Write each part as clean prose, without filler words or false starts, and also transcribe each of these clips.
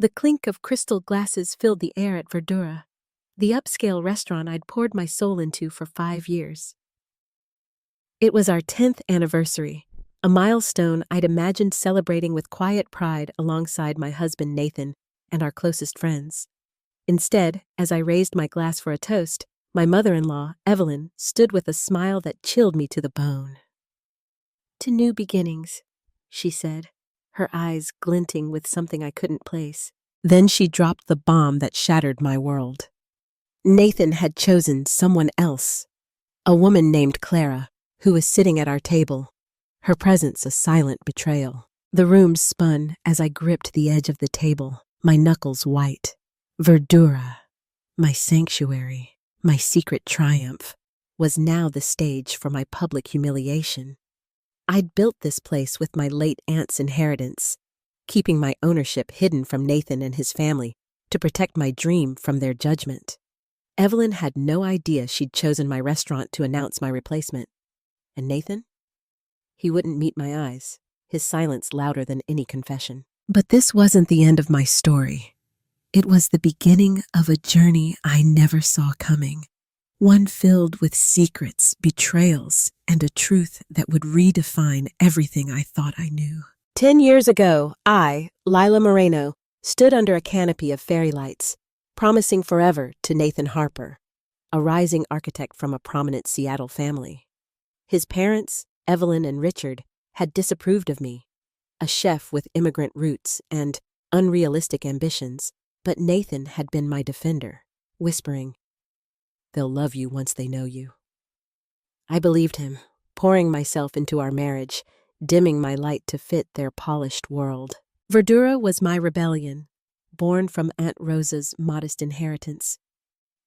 The clink of crystal glasses filled the air at Verdura, the upscale restaurant I'd poured my soul into for 5 years. It was our 10th anniversary, a milestone I'd imagined celebrating with quiet pride alongside my husband Nathan and our closest friends. Instead, as I raised my glass for a toast, my mother-in-law, Evelyn, stood with a smile that chilled me to the bone. "To new beginnings," she said, her eyes glinting with something I couldn't place. Then she dropped the bomb that shattered my world. Nathan had chosen someone else, a woman named Clara, who was sitting at our table, her presence a silent betrayal. The room spun as I gripped the edge of the table, my knuckles white. Verdura, my sanctuary, my secret triumph, was now the stage for my public humiliation. I'd built this place with my late aunt's inheritance, keeping my ownership hidden from Nathan and his family to protect my dream from their judgment. Evelyn had no idea she'd chosen my restaurant to announce my replacement. And Nathan? He wouldn't meet my eyes, his silence louder than any confession. But this wasn't the end of my story. It was the beginning of a journey I never saw coming. One filled with secrets, betrayals, and a truth that would redefine everything I thought I knew. 10 years ago, I, Lila Moreno, stood under a canopy of fairy lights, promising forever to Nathan Harper, a rising architect from a prominent Seattle family. His parents, Evelyn and Richard, had disapproved of me, a chef with immigrant roots and unrealistic ambitions, but Nathan had been my defender, whispering, "They'll love you once they know you." I believed him, pouring myself into our marriage, dimming my light to fit their polished world. Verdura was my rebellion, born from Aunt Rosa's modest inheritance.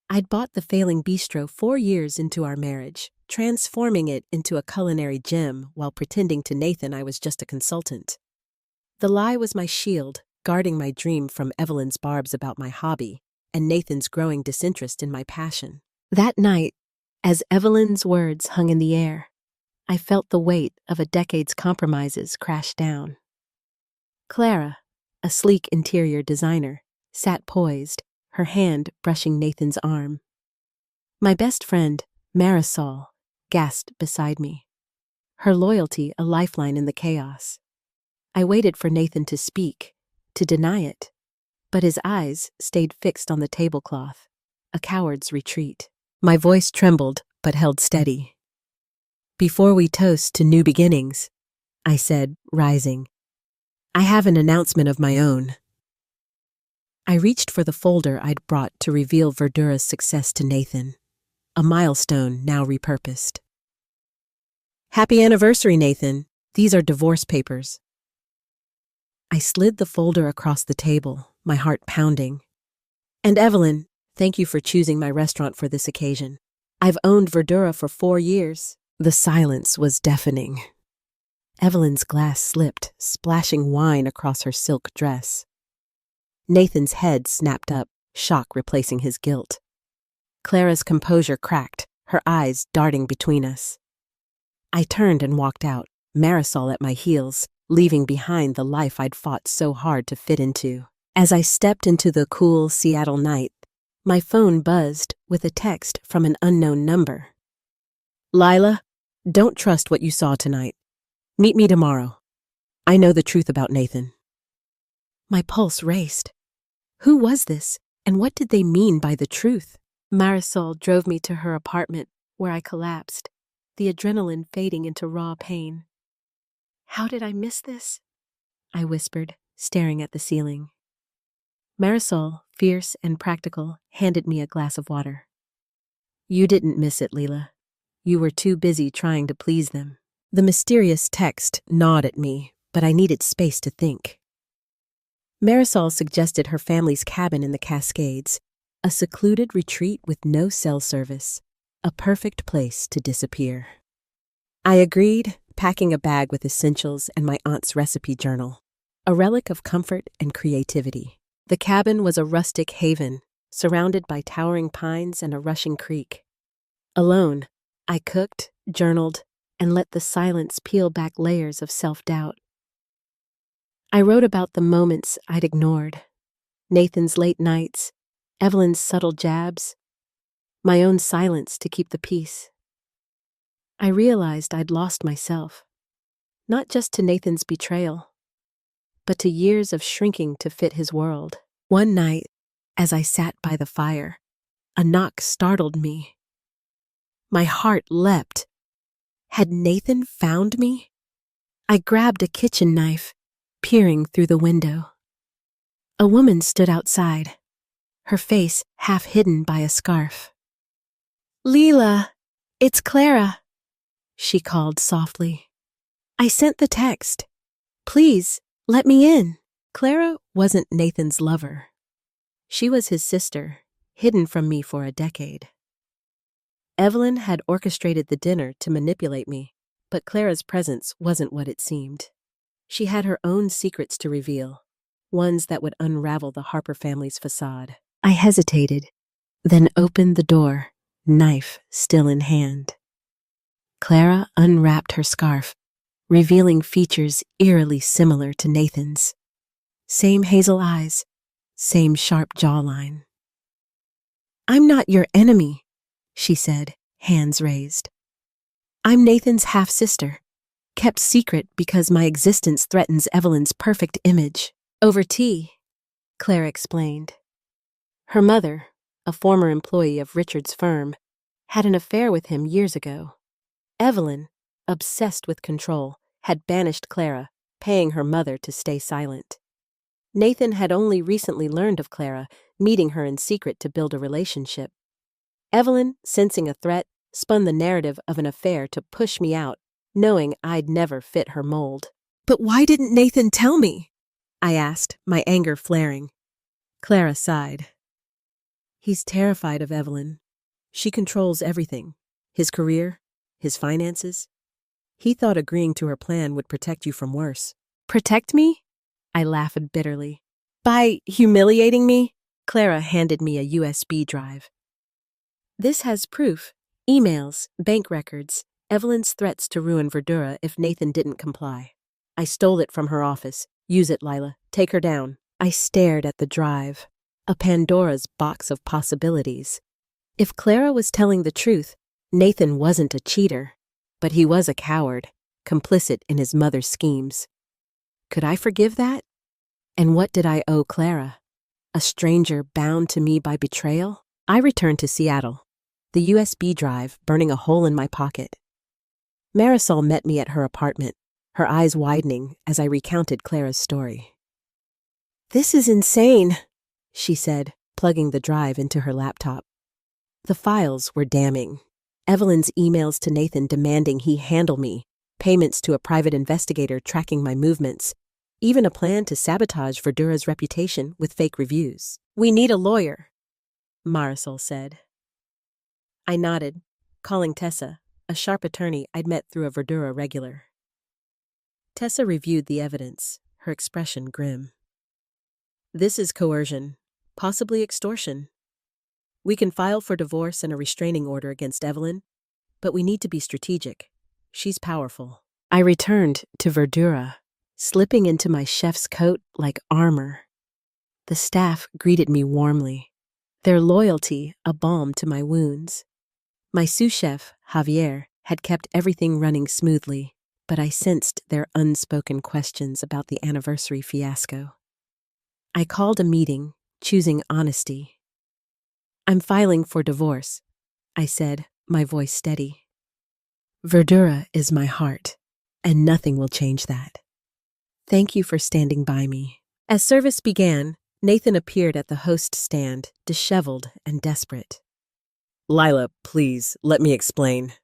I'd bought the failing bistro 4 years into our marriage, transforming it into a culinary gem while pretending to Nathan I was just a consultant. The lie was my shield, guarding my dream from Evelyn's barbs about my hobby and Nathan's growing disinterest in my passion. That night, as Evelyn's words hung in the air, I felt the weight of a decade's compromises crash down. Clara, a sleek interior designer, sat poised, her hand brushing Nathan's arm. My best friend, Marisol, gasped beside me, her loyalty a lifeline in the chaos. I waited for Nathan to speak, to deny it, but his eyes stayed fixed on the tablecloth, a coward's retreat. My voice trembled but held steady. "Before we toast to new beginnings," I said, rising, "I have an announcement of my own." I reached for the folder I'd brought to reveal Verdura's success to Nathan, a milestone now repurposed. "Happy anniversary, Nathan. These are divorce papers." I slid the folder across the table, my heart pounding. "And Evelyn, thank you for choosing my restaurant for this occasion. I've owned Verdura for 4 years. The silence was deafening. Evelyn's glass slipped, splashing wine across her silk dress. Nathan's head snapped up, shock replacing his guilt. Clara's composure cracked, her eyes darting between us. I turned and walked out, Marisol at my heels, leaving behind the life I'd fought so hard to fit into. As I stepped into the cool Seattle night, my phone buzzed with a text from an unknown number. "Lila, don't trust what you saw tonight. Meet me tomorrow. I know the truth about Nathan." My pulse raced. Who was this, and what did they mean by the truth? Marisol drove me to her apartment, where I collapsed, the adrenaline fading into raw pain. "How did I miss this?" I whispered, staring at the ceiling. Marisol, fierce and practical, handed me a glass of water. "You didn't miss it, Lila. You were too busy trying to please them." The mysterious text gnawed at me, but I needed space to think. Marisol suggested her family's cabin in the Cascades, a secluded retreat with no cell service, a perfect place to disappear. I agreed, packing a bag with essentials and my aunt's recipe journal, a relic of comfort and creativity. The cabin was a rustic haven, surrounded by towering pines and a rushing creek. Alone, I cooked, journaled, and let the silence peel back layers of self-doubt. I wrote about the moments I'd ignored, Nathan's late nights, Evelyn's subtle jabs, my own silence to keep the peace. I realized I'd lost myself, not just to Nathan's betrayal, but to years of shrinking to fit his world. One night, as I sat by the fire, a knock startled me. My heart leapt. Had Nathan found me? I grabbed a kitchen knife, peering through the window. A woman stood outside, her face half hidden by a scarf. "Leela, it's Clara," she called softly. "I sent the text. Please, let me in." Clara wasn't Nathan's lover. She was his sister, hidden from me for a decade. Evelyn had orchestrated the dinner to manipulate me, but Clara's presence wasn't what it seemed. She had her own secrets to reveal, ones that would unravel the Harper family's facade. I hesitated, then opened the door, knife still in hand. Clara unwrapped her scarf, revealing features eerily similar to Nathan's. Same hazel eyes, same sharp jawline. "I'm not your enemy," she said, hands raised. "I'm Nathan's half-sister, kept secret because my existence threatens Evelyn's perfect image." "Over tea," Clara explained. Her mother, a former employee of Richard's firm, had an affair with him years ago. Evelyn, obsessed with control, had banished Clara, paying her mother to stay silent. Nathan had only recently learned of Clara, meeting her in secret to build a relationship. Evelyn, sensing a threat, spun the narrative of an affair to push me out, knowing I'd never fit her mold. "But why didn't Nathan tell me?" I asked, my anger flaring. Clara sighed. "He's terrified of Evelyn. She controls everything. His career, his finances. He thought agreeing to her plan would protect you from worse." "Protect me?" I laughed bitterly. "By humiliating me?" Clara handed me a USB drive. "This has proof, emails, bank records, Evelyn's threats to ruin Verdura if Nathan didn't comply. I stole it from her office. Use it, Lila. Take her down." I stared at the drive, a Pandora's box of possibilities. If Clara was telling the truth, Nathan wasn't a cheater, but he was a coward, complicit in his mother's schemes. Could I forgive that? And what did I owe Clara? A stranger bound to me by betrayal? I returned to Seattle, the USB drive burning a hole in my pocket. Marisol met me at her apartment, her eyes widening as I recounted Clara's story. "This is insane," she said, plugging the drive into her laptop. The files were damning. Evelyn's emails to Nathan demanding he handle me, payments to a private investigator tracking my movements, even a plan to sabotage Verdura's reputation with fake reviews. "We need a lawyer," Marisol said. I nodded, calling Tessa, a sharp attorney I'd met through a Verdura regular. Tessa reviewed the evidence, her expression grim. "This is coercion, possibly extortion. We can file for divorce and a restraining order against Evelyn, but we need to be strategic. She's powerful." I returned to Verdura, slipping into my chef's coat like armor. The staff greeted me warmly, their loyalty a balm to my wounds. My sous chef, Javier, had kept everything running smoothly, but I sensed their unspoken questions about the anniversary fiasco. I called a meeting, choosing honesty. "I'm filing for divorce," I said, my voice steady. "Verdura is my heart, and nothing will change that. Thank you for standing by me." As service began, Nathan appeared at the host stand, disheveled and desperate. "Lila, please, let me explain."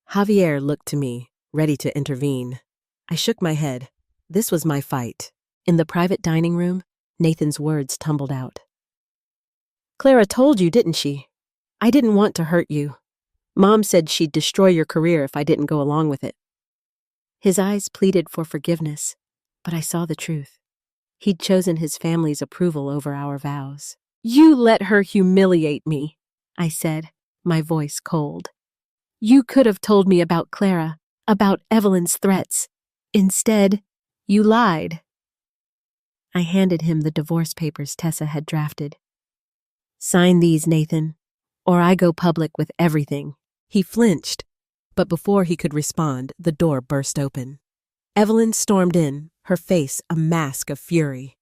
Javier looked to me, ready to intervene. I shook my head. This was my fight. In the private dining room, Nathan's words tumbled out. "Clara told you, didn't she? I didn't want to hurt you. Mom said she'd destroy your career if I didn't go along with it." His eyes pleaded for forgiveness, but I saw the truth. He'd chosen his family's approval over our vows. "You let her humiliate me," I said, my voice cold. "You could have told me about Clara, about Evelyn's threats. Instead, you lied." I handed him the divorce papers Tessa had drafted. Sign these, Nathan, or I go public with everything. He flinched, but before he could respond, the door burst open. Evelyn stormed in, her face a mask of fury.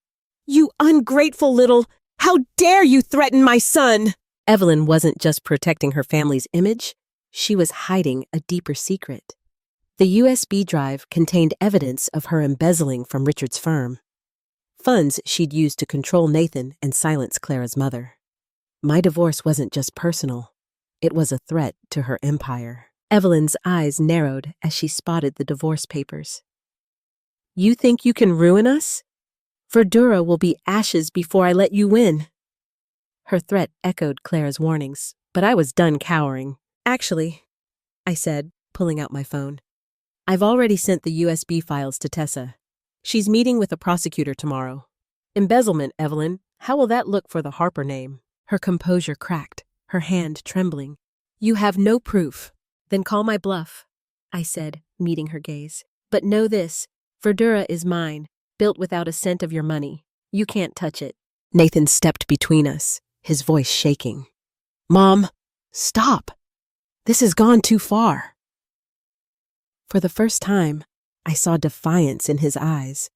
"You ungrateful little... How dare you threaten my son?" Evelyn wasn't just protecting her family's image, she was hiding a deeper secret. The USB drive contained evidence of her embezzling from Richard's firm. Funds she'd used to control Nathan and silence Clara's mother. My divorce wasn't just personal, it was a threat to her empire. Evelyn's eyes narrowed as she spotted the divorce papers. "You think you can ruin us? Verdura will be ashes before I let you win." Her threat echoed Clara's warnings, but I was done cowering. "Actually," I said, pulling out my phone, "I've already sent the USB files to Tessa. She's meeting with a prosecutor tomorrow." "Embezzlement, Evelyn. How will that look for the Harper name?" Her composure cracked, her hand trembling. "You have no proof. Then call my bluff," I said, meeting her gaze. "But know this, Verdura is mine, built without a cent of your money. You can't touch it." Nathan stepped between us, his voice shaking. "Mom, stop. This has gone too far." For the first time, I saw defiance in his eyes,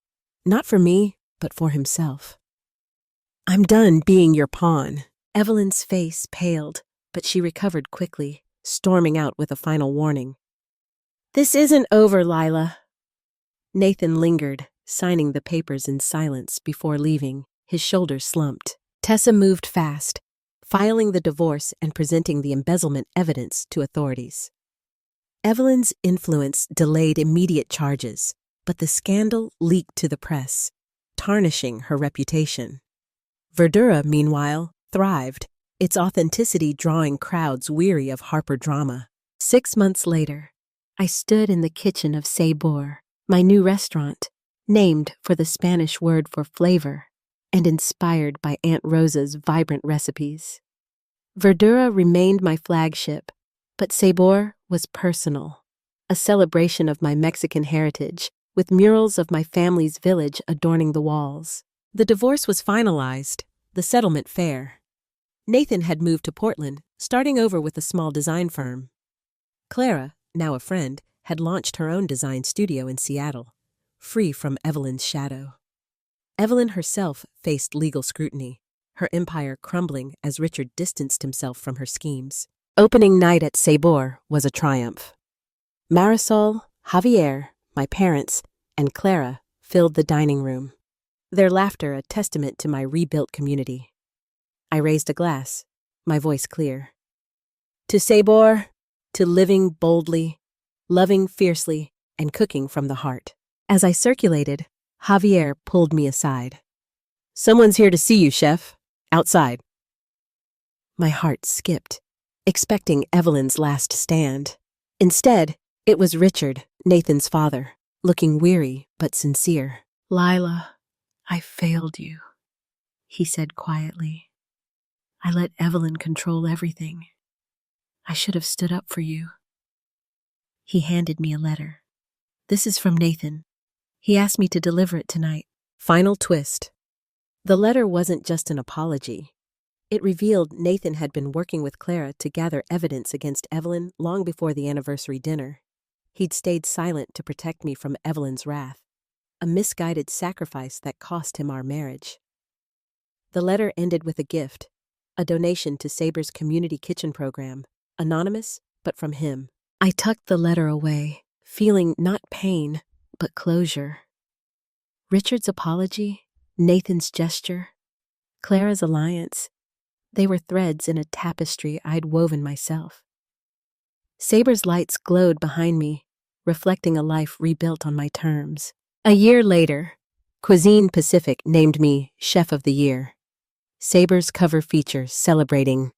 not for me, but for himself. "I'm done being your pawn." Evelyn's face paled, but she recovered quickly, storming out with a final warning. "This isn't over, Lila." Nathan lingered, signing the papers in silence before leaving, his shoulders slumped. Tessa moved fast, filing the divorce and presenting the embezzlement evidence to authorities. Evelyn's influence delayed immediate charges, but the scandal leaked to the press, tarnishing her reputation. Verdura, meanwhile, thrived, its authenticity drawing crowds weary of Harper drama. 6 months later, I stood in the kitchen of Sabor, my new restaurant, named for the Spanish word for flavor and inspired by Aunt Rosa's vibrant recipes. Verdura remained my flagship, but Sabor was personal, a celebration of my Mexican heritage, with murals of my family's village adorning the walls. The divorce was finalized, the settlement fair. Nathan had moved to Portland, starting over with a small design firm. Clara, now a friend, had launched her own design studio in Seattle, free from Evelyn's shadow. Evelyn herself faced legal scrutiny, her empire crumbling as Richard distanced himself from her schemes. Opening night at Sabor was a triumph. Marisol, Javier, my parents, and Clara filled the dining room, their laughter a testament to my rebuilt community. I raised a glass, my voice clear. To Sabor, to living boldly, loving fiercely, and cooking from the heart. As I circulated, Javier pulled me aside. "Someone's here to see you, chef. Outside." My heart skipped, expecting Evelyn's last stand. Instead, it was Richard, Nathan's father, looking weary but sincere. "Lila, I failed you," he said quietly. "I let Evelyn control everything. I should have stood up for you." He handed me a letter. "This is from Nathan. He asked me to deliver it tonight." Final twist. The letter wasn't just an apology. It revealed Nathan had been working with Clara to gather evidence against Evelyn long before the anniversary dinner. He'd stayed silent to protect me from Evelyn's wrath, a misguided sacrifice that cost him our marriage. The letter ended with a gift, a donation to Sabor's community kitchen program, anonymous, but from him. I tucked the letter away, feeling not pain, but closure. Richard's apology, Nathan's gesture, Clara's alliance, they were threads in a tapestry I'd woven myself. Sabor's lights glowed behind me, reflecting a life rebuilt on my terms. A year later, Cuisine Pacific named me Chef of the Year. Sabor's cover features celebrating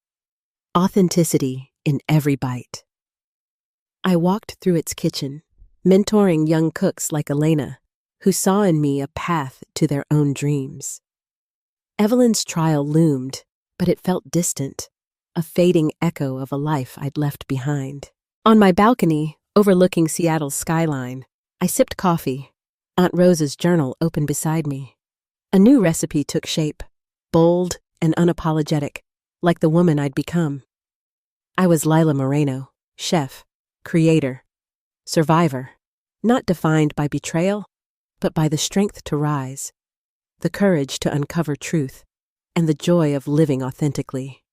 authenticity in every bite. I walked through its kitchen, mentoring young cooks like Elena, who saw in me a path to their own dreams. Evelyn's trial loomed, but it felt distant, a fading echo of a life I'd left behind. On my balcony, overlooking Seattle's skyline, I sipped coffee, Aunt Rosa's journal open beside me. A new recipe took shape, bold and unapologetic, like the woman I'd become. I was Lila Moreno, chef, creator, survivor, not defined by betrayal, but by the strength to rise, the courage to uncover truth, and the joy of living authentically.